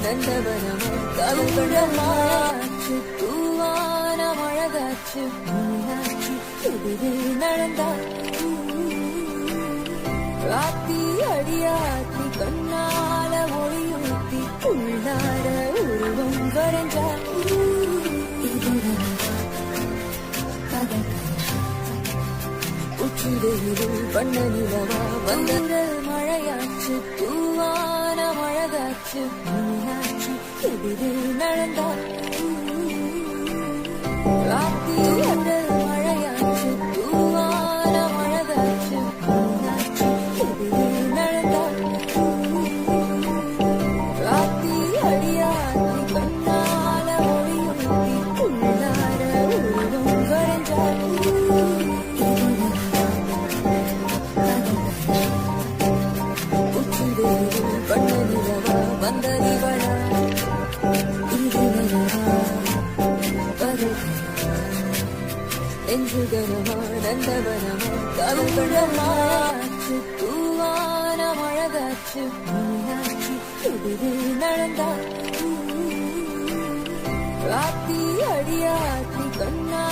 நந்தவனமா கவிழ்கடமாச்சு தூவான மழகாச்சு மீனாட்சி எதிரே நடந்தா ராத்தி அடியாத்தி கண்ணால ஒளியூத்தி உள்ளார உருவம் வரைஞ்சா உச்சிதெயிலும் பண்ண நிலவா வந்த மழையாச்சு தூவான மழகாச்சு மீனாட்சி எதிரே நடந்தா ராத்தி அந்த மழையாச்சு தூவான மழகாச்சு மீனாட்சி எதிரே நடந்தா ராத்தி அடியாத்தி கண்ணால ஒளியூத்தி உள்ளார உருவம் வரைஞ்சா பண்ண நிலவா வந்த நிவளா இது நெஞ்சுகனமா நந்தவனமா கவிழ்கடமாச்சு தூவான மழகாச்சு மீனாட்சி எதிரே நடந்தா ராத்தி அடியாத்தி கண்ணா